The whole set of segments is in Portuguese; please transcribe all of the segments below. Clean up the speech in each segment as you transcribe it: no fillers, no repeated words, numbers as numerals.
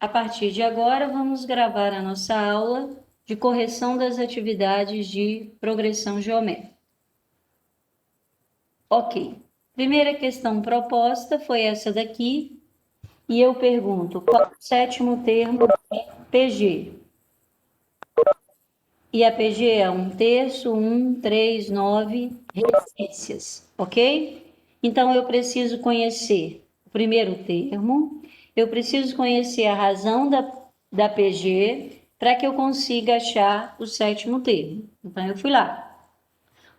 A partir de agora, vamos gravar a nossa aula de correção das atividades de progressão geométrica. Ok. Primeira questão proposta foi essa daqui, e eu pergunto, qual é o sétimo termo é PG? E a PG é 1/3, 1, 3, 9 referências, ok? Então, eu preciso conhecer o primeiro termo, eu preciso conhecer a razão da PG para que eu consiga achar o sétimo termo. Então, eu fui lá.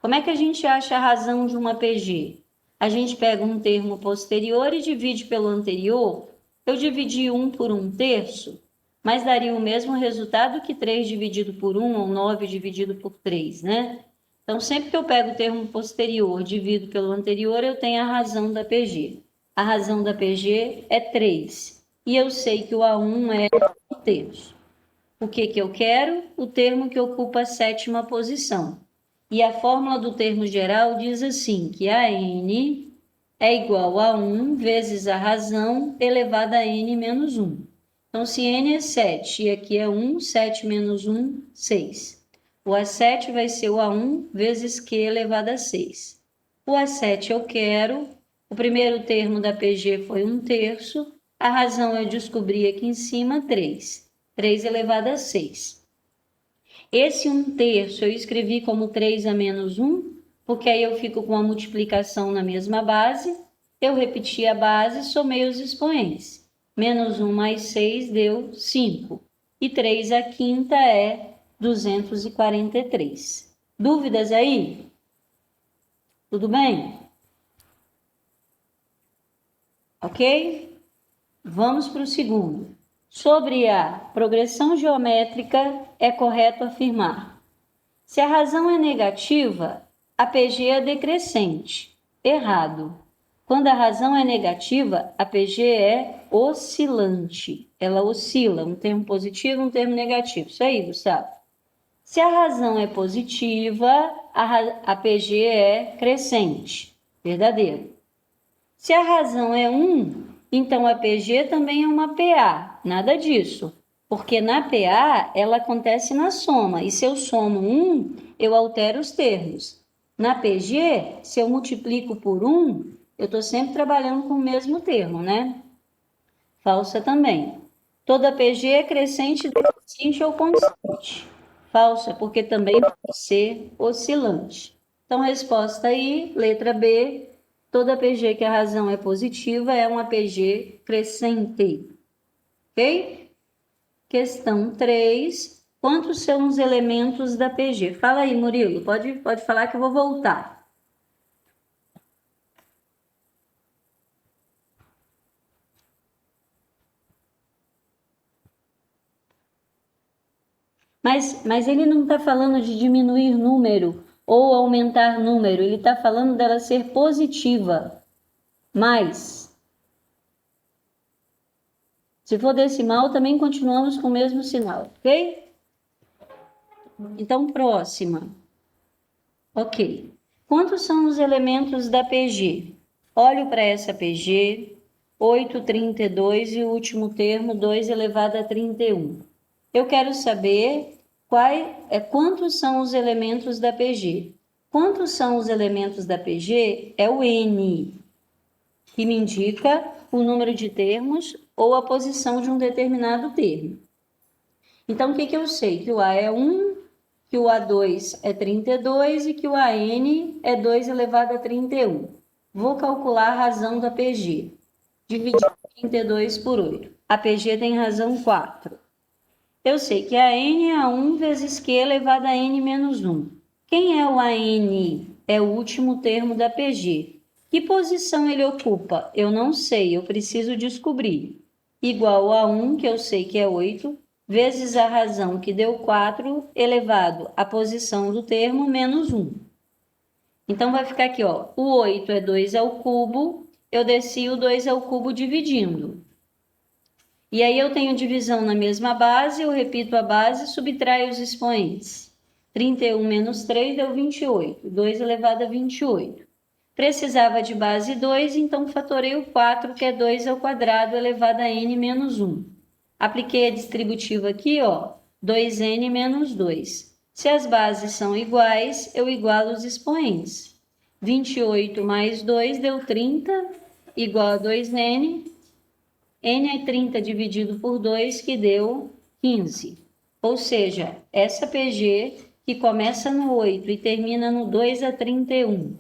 Como é que a gente acha a razão de uma PG? A gente pega um termo posterior e divide pelo anterior. Eu dividi 1 por 1/3, mas daria o mesmo resultado que 3 dividido por 1 ou 9 dividido por 3, né? Então, sempre que eu pego o termo posterior, divido pelo anterior, eu tenho a razão da PG. A razão da PG é 3. E eu sei que o A1 é 1/3. O que eu quero? O termo que ocupa a sétima posição. E a fórmula do termo geral diz assim, que a n é igual a 1 vezes a razão elevada a n menos 1. Então, se n é 7 e aqui é 1, 7 menos 1, 6. O A7 vai ser o A1 vezes Q elevado a 6. O A7 eu quero, o primeiro termo da PG foi 1/3, a razão eu descobri aqui em cima, 3. 3 elevado a 6. Esse 1/3 eu escrevi como 3 a menos 1, porque aí eu fico com a multiplicação na mesma base. Eu repeti a base, somei os expoentes. Menos 1 mais 6 deu 5. E 3 a quinta é 243. Dúvidas aí? Tudo bem? Ok? Vamos para o segundo. Sobre a progressão geométrica, é correto afirmar: se a razão é negativa, a PG é decrescente. Errado. Quando a razão é negativa, a PG é oscilante. Ela oscila, um termo positivo, um termo negativo. Isso aí, Gustavo. Se a razão é positiva, a PG é crescente. Verdadeiro. Se a razão é 1, então a PG também é uma PA. Nada disso. Porque na PA, ela acontece na soma. E se eu somo 1, eu altero os termos. Na PG, se eu multiplico por 1, eu estou sempre trabalhando com o mesmo termo, né? Falsa também. Toda PG é crescente, decrescente ou constante. Falsa, porque também pode ser oscilante. Então, resposta aí, letra B. Toda PG que a razão é positiva é uma PG crescente. Ok? Questão 3. Quantos são os elementos da PG? Fala aí, Murilo. Pode falar que eu vou voltar. Mas ele não está falando de diminuir número ou aumentar número. Ele está falando dela ser positiva. Mais. Se for decimal, também continuamos com o mesmo sinal, ok? Então, próxima. Ok. Quantos são os elementos da PG? Olho para essa PG, 8, 32 e o último termo, 2 elevado a 31. Eu quero saber quantos são os elementos da PG. Quantos são os elementos da PG? É o N, que me indica o número de termos ou a posição de um determinado termo. Então, o que eu sei? Que o A é 1, que o A2 é 32 e que o AN é 2 elevado a 31. Vou calcular a razão da PG. Dividir 32 por 8. A PG tem razão 4. Eu sei que a N é 1 vezes Q elevado a N menos 1. Quem é o AN? É o último termo da PG. Que posição ele ocupa? Eu não sei, eu preciso descobrir. Igual a 1, que eu sei que é 8, vezes a razão que deu 4, elevado à posição do termo, menos 1. Então, vai ficar aqui, ó, o 8 é 2 ao cubo, eu desci o 2 ao cubo dividindo. E aí eu tenho divisão na mesma base, eu repito a base, subtraio os expoentes. 31 menos 3 deu 28, 2 elevado a 28. Precisava de base 2, então fatorei o 4, que é 2 ao quadrado elevado a n menos 1. Apliquei a distributiva aqui, ó, 2n menos 2. Se as bases são iguais, eu igualo os expoentes. 28 mais 2 deu 30, igual a 2n. N é 30 dividido por 2, que deu 15. Ou seja, essa PG, que começa no 8 e termina no 2 a 31,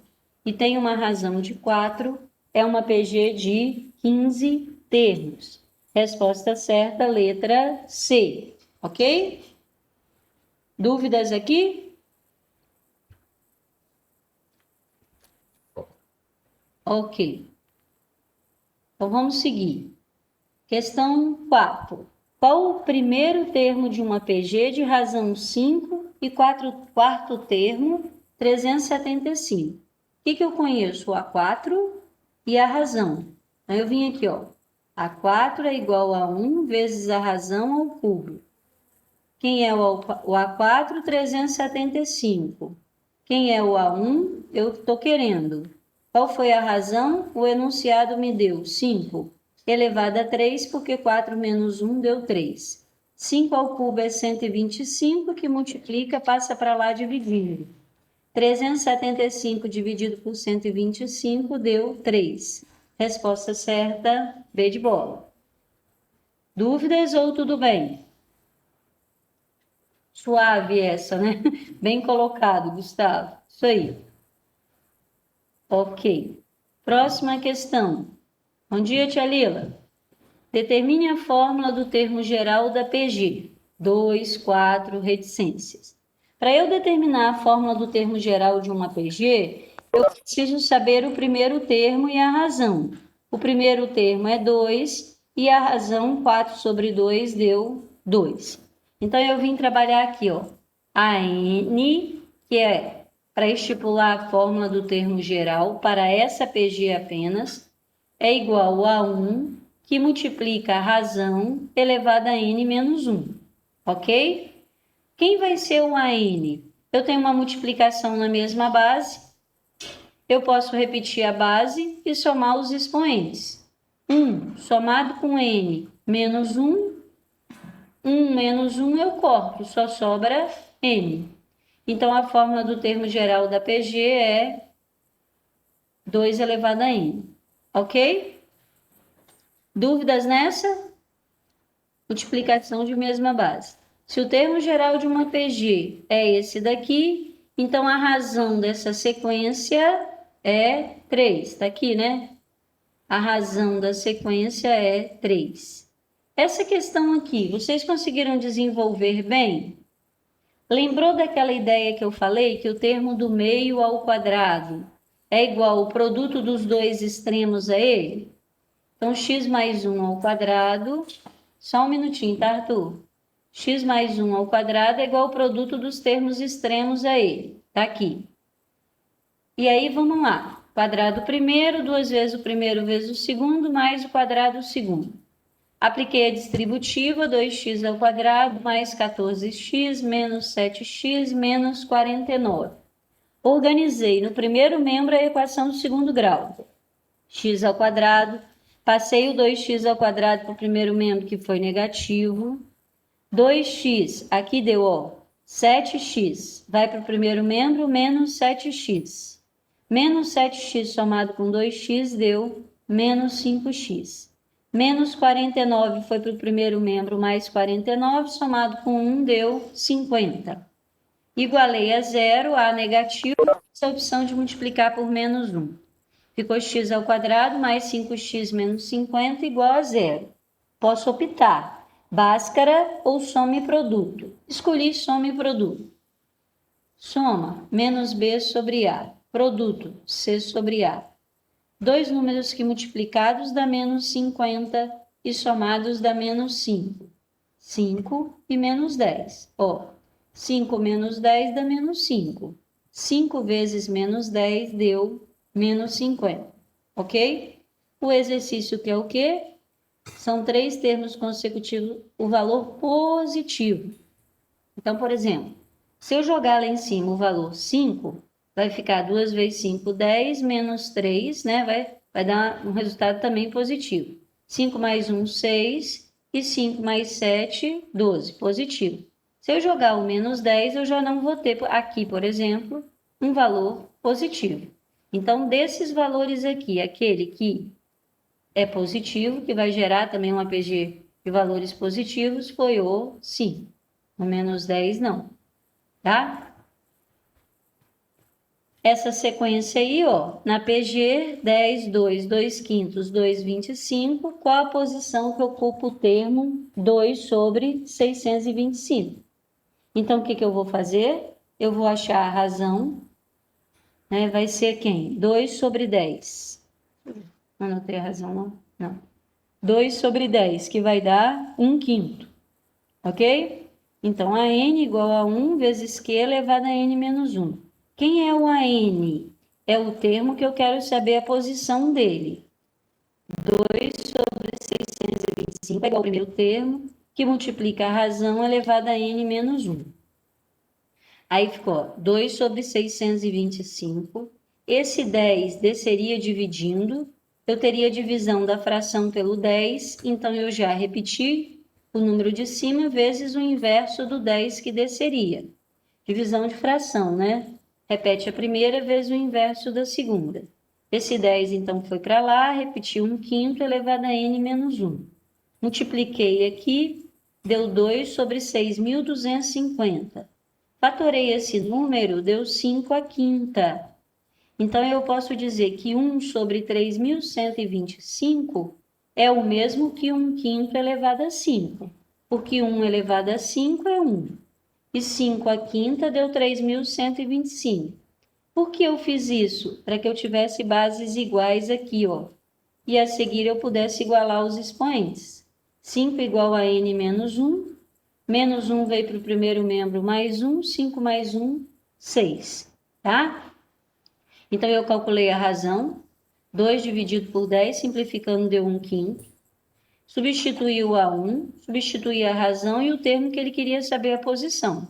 e tem uma razão de 4, é uma PG de 15 termos. Resposta certa, letra C. Ok? Dúvidas aqui? Ok. Então, vamos seguir. Questão 4. Qual o primeiro termo de uma PG de razão 5 e quarto termo 375? O que eu conheço? O A4 e a razão. Então, eu vim aqui, ó. A4 é igual a 1 vezes a razão ao cubo. Quem é o A4? 375. Quem é o A1? Eu estou querendo. Qual foi a razão? O enunciado me deu 5 elevado a 3, porque 4 menos 1 deu 3. 5 ao cubo é 125, que multiplica, passa para lá dividindo. 375 dividido por 125 deu 3. Resposta certa, B de bola. Dúvidas ou tudo bem? Suave essa, né? Bem colocado, Gustavo. Isso aí. Ok. Próxima questão. Bom dia, tia Lila. Determine a fórmula do termo geral da PG. 2, 4, reticências. Para eu determinar a fórmula do termo geral de uma PG, eu preciso saber o primeiro termo e a razão. O primeiro termo é 2 e a razão 4 sobre 2 deu 2. Então, eu vim trabalhar aqui, ó, a N, que é para estipular a fórmula do termo geral para essa PG apenas, é igual a 1, que multiplica a razão elevada a n menos 1, ok? Quem vai ser o AN? Eu tenho uma multiplicação na mesma base, eu posso repetir a base e somar os expoentes. 1 somado com n menos 1, 1 menos 1 eu corto, só sobra n. Então, a fórmula do termo geral da PG é 2 elevado a n, ok? Dúvidas nessa? Multiplicação de mesma base. Se o termo geral de uma PG é esse daqui, então a razão dessa sequência é 3. Está aqui, né? A razão da sequência é 3. Essa questão aqui, vocês conseguiram desenvolver bem? Lembrou daquela ideia que eu falei, que o termo do meio ao quadrado é igual ao produto dos dois extremos a ele? Então, x mais 1 ao quadrado, só um minutinho, tá, Arthur? X mais 1 ao quadrado é igual ao produto dos termos extremos a ele, tá aqui. E aí, vamos lá. Quadrado primeiro, 2 vezes o primeiro vezes o segundo, mais o quadrado segundo. Apliquei a distributiva, 2x ao quadrado mais 14x menos 7x menos 49. Organizei no primeiro membro a equação do segundo grau. X ao quadrado, passei o 2x ao quadrado para o primeiro membro, que foi negativo. 2x, aqui deu, ó, 7x, vai para o primeiro membro, menos 7x. Menos 7x somado com 2x deu menos 5x. Menos 49 foi para o primeiro membro, mais 49, somado com 1 deu 50. Igualei a zero, a negativo, essa opção de multiplicar por menos 1. Ficou x ao quadrado mais 5x menos 50 igual a zero. Posso optar, Bhaskara ou soma e produto. Escolhi soma e produto. Soma, menos b sobre a. Produto, c sobre a. Dois números que multiplicados dá menos 50 e somados dá menos 5. 5 e menos 10. Ó, 5 menos 10 dá menos 5. 5 vezes menos 10 deu menos 50. Ok? O exercício que é o quê? São 3 termos consecutivos, o valor positivo. Então, por exemplo, se eu jogar lá em cima o valor 5, vai ficar 2 vezes 5, 10, menos 3, né? Vai dar um resultado também positivo. 5 mais 1, 6, e 5 mais 7, 12, positivo. Se eu jogar o menos 10, eu já não vou ter aqui, por exemplo, um valor positivo. Então, desses valores aqui, aquele que é positivo, que vai gerar também um APG de valores positivos, foi o 5. O menos 10 não, tá? Essa sequência aí, ó, na PG, 10, 2, 2 quintos, 2, 25, qual a posição que ocupa o termo 2 sobre 625? Então, o que eu vou fazer? Eu vou achar a razão, né? Vai ser quem? 2 sobre 10. Não anotei a razão, não? Não. 2 sobre 10, que vai dar 1 quinto, ok? Então, a n igual a 1 vezes q elevado a n menos 1. Quem é o AN? É o termo que eu quero saber a posição dele. 2 sobre 625 é igual ao primeiro termo, que multiplica a razão elevada a n menos 1. Aí ficou 2 sobre 625. Esse 10 desceria dividindo. Eu teria divisão da fração pelo 10, então eu já repeti o número de cima vezes o inverso do 10 que desceria. Divisão de fração, né? Repete a primeira vezes o inverso da segunda. Esse 10, então, foi para lá, repeti 1 quinto elevado a n menos 1. Multipliquei aqui, deu 2 sobre 6.250. Fatorei esse número, deu 5 à quinta. Então, eu posso dizer que 1 sobre 3.125 é o mesmo que 1 quinto elevado a 5, porque 1 elevado a 5 é 1. E 5 à quinta deu 3.125. Por que eu fiz isso? Para que eu tivesse bases iguais aqui, ó. E a seguir eu pudesse igualar os expoentes. 5 igual a n menos 1. Menos 1 veio para o primeiro membro, mais 1. 5 mais 1, 6. Tá? Então, eu calculei a razão. 2 dividido por 10, simplificando, deu 1 quinto. Substituí o A1, substituí a razão e o termo que ele queria saber a posição.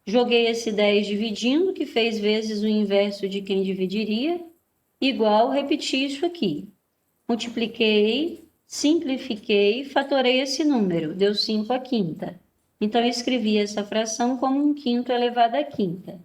Joguei esse 10 dividindo, que fez vezes o inverso de quem dividiria, igual, repeti isso aqui. Multipliquei, simplifiquei, fatorei esse número, deu 5 à quinta. Então, eu escrevi essa fração como 1 quinto elevado à quinta.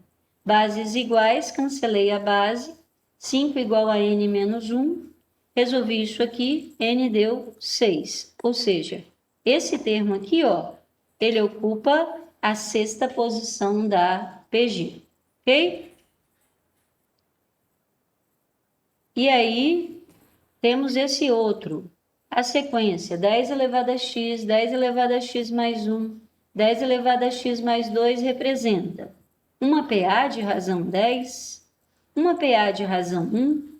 Bases iguais, cancelei a base, 5 igual a n menos 1. Resolvi isso aqui, n deu 6. Ou seja, esse termo aqui, ó, ele ocupa a sexta posição da PG, ok? E aí, temos esse outro, a sequência 10 elevado a x, 10 elevado a x mais 1, 10 elevado a x mais 2 representa uma PA de razão 10, uma PA de razão 1,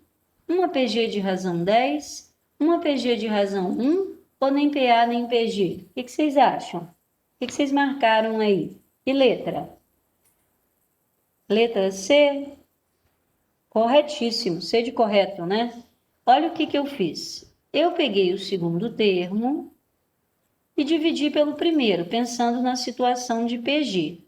uma PG de razão 10, uma PG de razão 1, ou nem PA nem PG? O que vocês acham? O que vocês marcaram aí? Que letra? Letra C? Corretíssimo, C de correto, né? Olha o que eu fiz. Eu peguei o segundo termo e dividi pelo primeiro, pensando na situação de PG.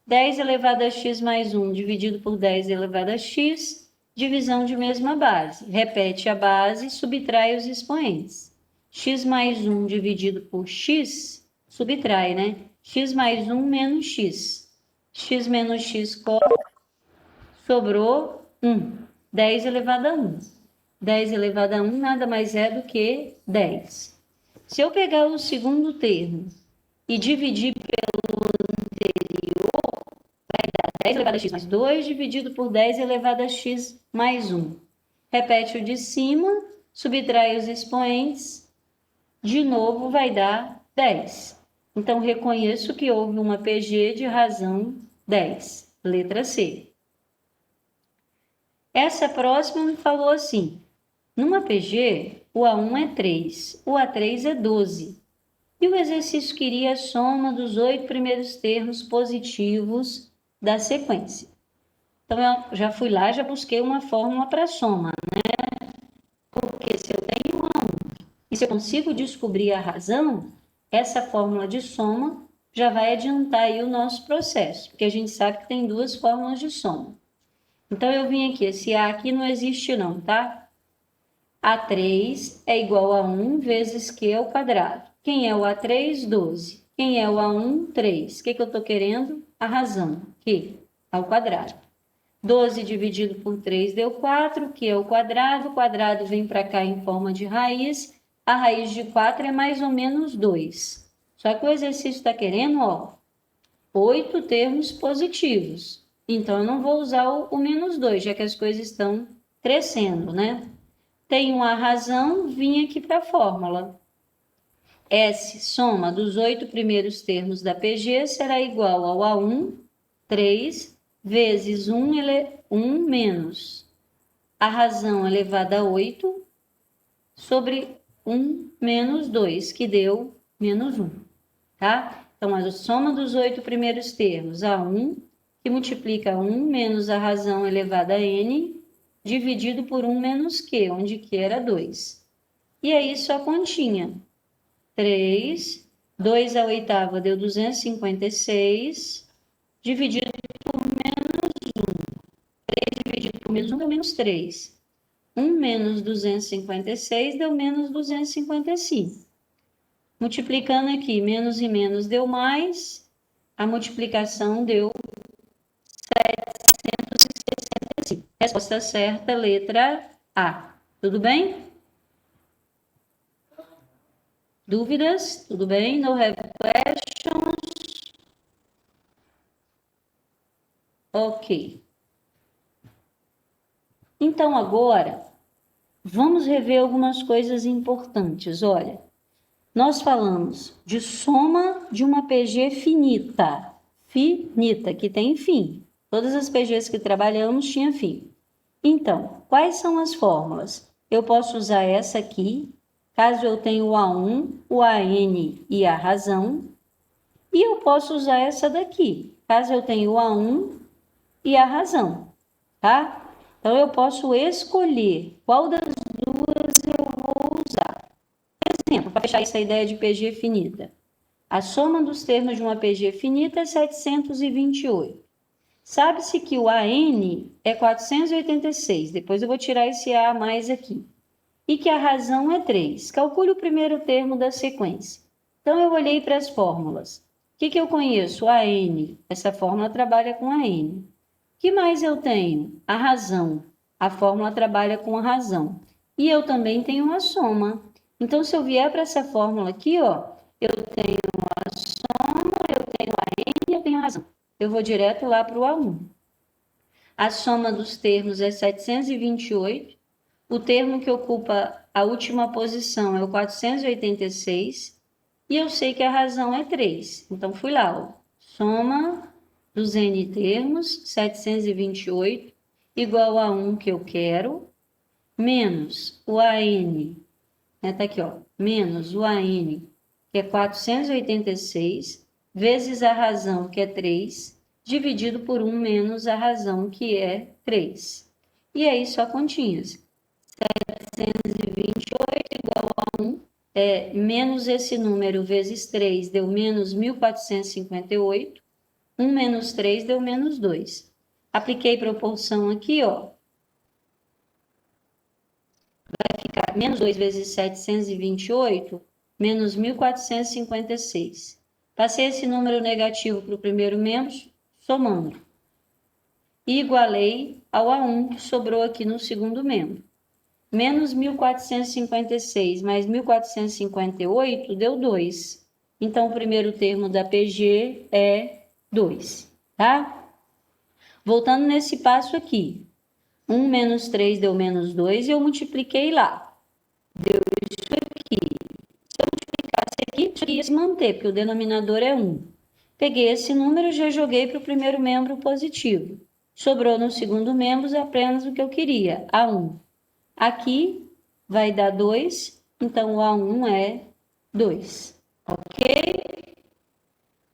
10 elevado a x mais 1 dividido por 10 elevado a x, divisão de mesma base. Repete a base, subtrai os expoentes. X mais 1 dividido por x, subtrai, né? X mais 1 menos x. X menos x corre, sobrou 1. 10 elevado a 1. 10 elevado a 1 nada mais é do que 10. Se eu pegar o segundo termo e dividir pelo anterior, vai dar 10 elevado a x mais 2 dividido por 10 elevado a x mais 1. Repete o de cima, subtrai os expoentes, de novo vai dar 10. Então, reconheço que houve uma PG de razão 10, letra C. Essa próxima me falou assim, numa PG, o A1 é 3, o A3 é 12. E o exercício queria a soma dos 8 primeiros termos positivos da sequência. Então, eu já fui lá, já busquei uma fórmula para soma, né? Porque se eu tenho A1 e se eu consigo descobrir a razão, essa fórmula de soma já vai adiantar aí o nosso processo, porque a gente sabe que tem duas fórmulas de soma. Então, eu vim aqui, esse A aqui não existe não, tá? A3 é igual a 1 vezes Q ao quadrado. Quem é o A3? 12. Quem é o A1? 3. O que eu estou querendo? A razão, que ao quadrado. 12 dividido por 3 deu 4, que é o quadrado vem para cá em forma de raiz, a raiz de 4 é mais ou menos 2. Só que o exercício está querendo, ó, 8 termos positivos. Então, eu não vou usar o menos 2, já que as coisas estão crescendo, né? Tenho a razão, vim aqui para a fórmula. S, soma dos 8 primeiros termos da PG, será igual ao A1, 3, vezes 1 menos a razão elevada a 8, sobre 1 menos 2, que deu menos 1, tá? Então, a soma dos 8 primeiros termos, A1, que multiplica 1 menos a razão elevada a N, dividido por 1 menos Q, onde Q era 2. E aí, só continha. 3, 2 à oitava deu 256, dividido por menos 3 dividido por menos 1 deu menos 3. 1 menos 256 deu menos 255. Multiplicando aqui, menos e menos deu mais, a multiplicação deu 765. Resposta certa, letra A. Tudo bem? Dúvidas? Tudo bem? No have questions? Ok. Então, agora, vamos rever algumas coisas importantes. Olha, nós falamos de soma de uma PG finita. Finita, que tem fim. Todas as PGs que trabalhamos tinham fim. Então, quais são as fórmulas? Eu posso usar essa aqui, caso eu tenha o A1, o AN e a razão. E eu posso usar essa daqui, caso eu tenha o A1 e a razão, tá? Então, eu posso escolher qual das duas eu vou usar. Por exemplo, para fechar essa ideia de PG finita. A soma dos termos de uma PG finita é 728. Sabe-se que o AN é 486. Depois eu vou tirar esse A mais aqui. E que a razão é 3. Calcule o primeiro termo da sequência. Então, eu olhei para as fórmulas. O que eu conheço? AN. Essa fórmula trabalha com AN. O que mais eu tenho? A razão. A fórmula trabalha com a razão. E eu também tenho a soma. Então, se eu vier para essa fórmula aqui, ó, eu tenho a soma, eu tenho a N e eu tenho a razão. Eu vou direto lá para o A1. A soma dos termos é 728. O termo que ocupa a última posição é o 486. E eu sei que a razão é 3. Então, fui lá, ó. Soma dos N termos, 728, igual a 1 que eu quero, menos o AN, né, tá aqui, ó, menos o AN, que é 486, vezes a razão, que é 3, dividido por 1 menos a razão, que é 3. E aí, só continhas. 728 igual a 1, menos esse número vezes 3 deu menos 1458. 1 menos 3 deu menos 2. Apliquei proporção aqui, ó. Vai ficar menos 2 vezes 728, menos 1456. Passei esse número negativo para o primeiro membro, somando. E igualei ao A1 que sobrou aqui no segundo membro. Menos 1456 mais 1458 deu 2. Então, o primeiro termo da PG é 2, tá? Voltando nesse passo aqui. 1 menos 3 deu menos 2 e eu multipliquei lá. Deu isso aqui. Se eu multiplicasse aqui, isso aqui ia se manter, porque o denominador é 1. Peguei esse número e já joguei para o primeiro membro positivo. Sobrou no segundo membro apenas o que eu queria, A1. Aqui vai dar 2, então o A1 é 2. Ok?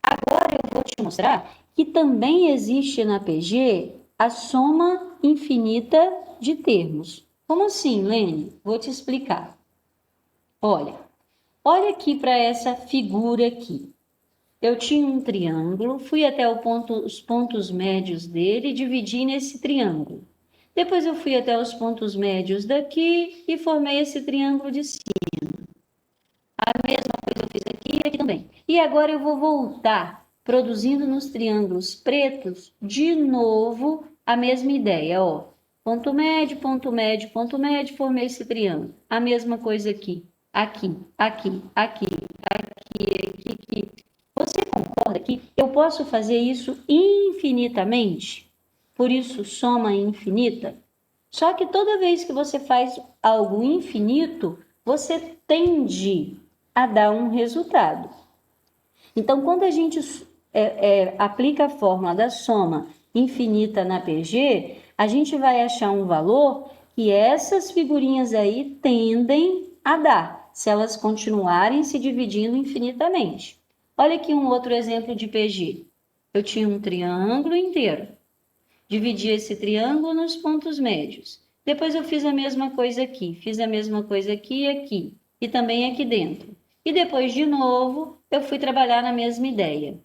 Agora eu vou te mostrar que também existe na PG a soma infinita de termos. Como assim, Lene? Vou te explicar. Olha aqui para essa figura aqui. Eu tinha um triângulo, fui até os pontos médios dele e dividi nesse triângulo. Depois eu fui até os pontos médios daqui e formei esse triângulo de cima. A mesma coisa eu fiz Olha aqui também. E agora eu vou voltar produzindo nos triângulos pretos de novo a mesma ideia, ó. Ponto médio, ponto médio, ponto médio, formei esse triângulo. A mesma coisa aqui. Aqui, aqui, aqui, aqui, aqui. Você concorda que eu posso fazer isso infinitamente? Por isso, soma infinita? Só que toda vez que você faz algo infinito, você tende a dar um resultado. Então, quando a gente aplica a fórmula da soma infinita na PG, a gente vai achar um valor que essas figurinhas aí tendem a dar, se elas continuarem se dividindo infinitamente. Olha aqui um outro exemplo de PG. Eu tinha um triângulo inteiro. Dividi esse triângulo nos pontos médios. Depois eu fiz a mesma coisa aqui, fiz a mesma coisa aqui e aqui, e também aqui dentro. E depois, de novo, eu fui trabalhar na mesma ideia.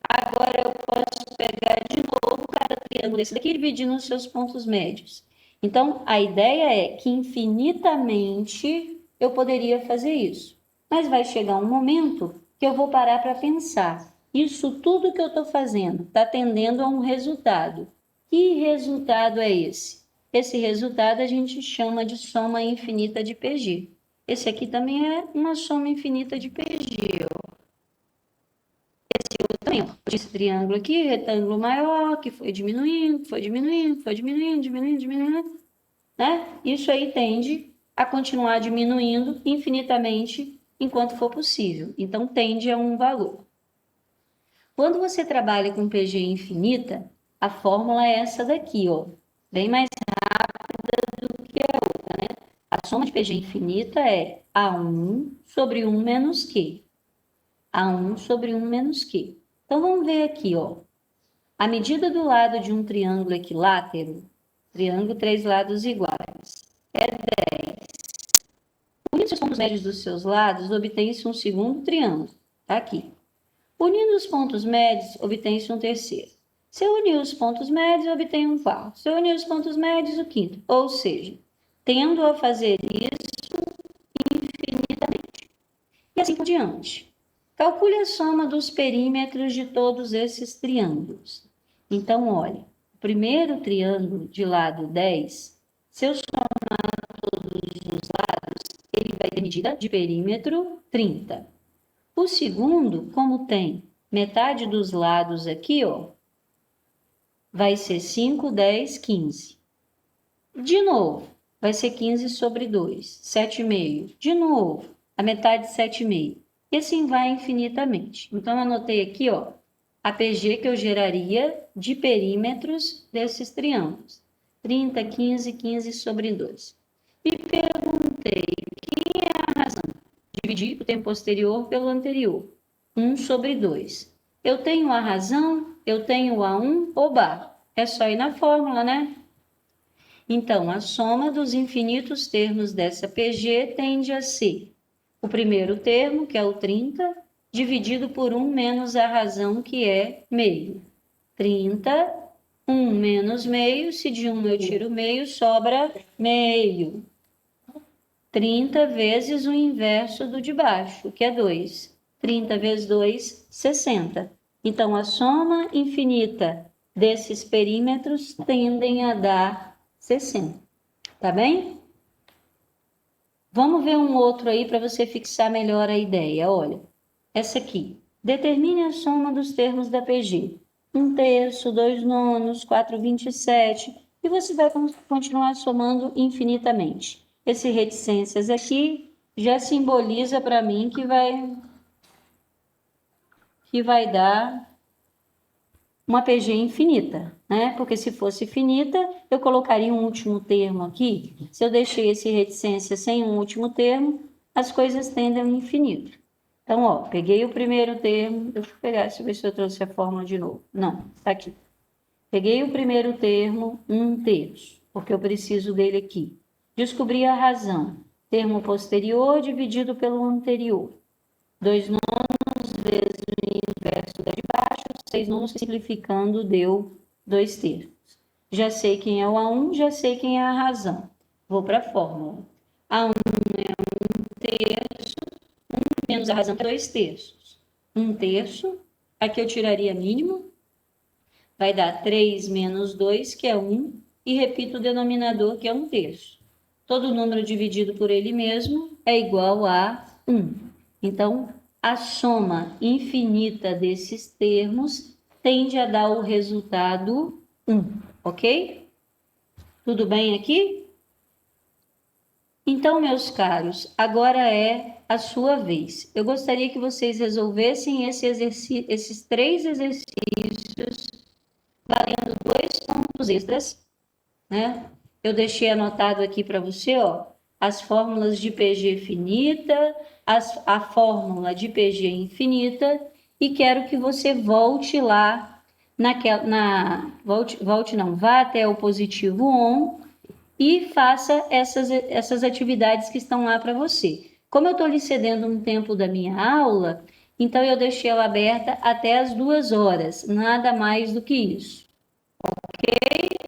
Agora eu posso pegar de novo cada triângulo desse daqui e dividir nos seus pontos médios. Então, a ideia é que infinitamente eu poderia fazer isso. Mas vai chegar um momento que eu vou parar para pensar. Isso tudo que eu estou fazendo está tendendo a um resultado. Que resultado é esse? Esse resultado a gente chama de soma infinita de PG. Esse aqui também é uma soma infinita de PG. Esse outro também, ó. Esse triângulo aqui, retângulo maior, que foi diminuindo, foi diminuindo, foi diminuindo, diminuindo, diminuindo, né? Isso aí tende a continuar diminuindo infinitamente enquanto for possível. Então, tende a um valor. Quando você trabalha com PG infinita, a fórmula é essa daqui, ó. Bem mais rápida do que a outra, né? A soma de PG infinita é A1 sobre 1 menos Q. A1 sobre 1 menos Q. Então, vamos ver aqui, ó. A medida do lado de um triângulo equilátero, triângulo 3 lados iguais, é 10. Unindo os pontos médios dos seus lados, obtém-se um segundo triângulo. Tá aqui. Unindo os pontos médios, obtém-se um terceiro. Se eu unir os pontos médios, obtenho um quarto. Se eu unir os pontos médios, o quinto. Ou seja, tendo a fazer isso infinitamente. E assim por diante. Calcule a soma dos perímetros de todos esses triângulos. Então, olha, o primeiro triângulo de lado 10, se eu somar todos os lados, ele vai ter medida de perímetro 30. O segundo, como tem metade dos lados aqui, ó, vai ser 5, 10, 15. De novo, vai ser 15 sobre 2, 7,5. De novo, a metade de 7,5. E assim vai infinitamente. Então, anotei aqui, ó, a PG que eu geraria de perímetros desses triângulos. 30, 15, 15 sobre 2. Me perguntei, que é a razão? Dividir o tempo posterior pelo anterior. 1 sobre 2. Eu tenho a razão, eu tenho A1, oba, é só ir na fórmula, né? Então, a soma dos infinitos termos dessa PG tende a ser o primeiro termo, que é o 30, dividido por 1 menos a razão, que é meio. 30, 1 menos meio, se de 1 eu tiro meio, sobra meio. 30 vezes o inverso do de baixo, que é 2. 30 vezes 2, 60. Então, a soma infinita desses perímetros tendem a dar 60. Tá bem? Vamos ver um outro aí para você fixar melhor a ideia. Olha, essa aqui. Determine a soma dos termos da PG. 1/3, 2/9, 4/27. E você vai continuar somando infinitamente. Esse reticências aqui já simboliza para mim que vai dar uma PG infinita, né? Porque se fosse finita, eu colocaria um último termo aqui. Se eu deixei esse reticência sem um último termo, as coisas tendem ao infinito. Então, ó, peguei o primeiro termo, deixa eu pegar, deixa eu ver se eu trouxe a fórmula de novo. Não, tá aqui. Peguei o primeiro termo, 1/3, porque eu preciso dele aqui. Descobri a razão. Termo posterior dividido pelo anterior. 2/9 vezes o inverso da de baixo, 6/9 simplificando deu 2/3. Já sei quem é o A1, já sei quem é a razão. Vou para a fórmula. A1 é 1/3, 1 menos a razão é 2/3. 1/3. Aqui eu tiraria mínimo. Vai dar 3 menos 2, que é 1. E repito o denominador, que é 1/3. Todo número dividido por ele mesmo é igual a 1. Então, a soma infinita desses termos tende a dar o resultado 1, ok? Tudo bem aqui? Então, meus caros, agora é a sua vez. Eu gostaria que vocês resolvessem esses 3 exercícios valendo 2 pontos extras, né? Eu deixei anotado aqui para você, ó, as fórmulas de PG finita, a fórmula de PG infinita, e quero que você volte lá vá até o positivo on e faça essas atividades que estão lá para você. Como eu estou lhe cedendo um tempo da minha aula, então eu deixei ela aberta até as 2 horas, nada mais do que isso, ok?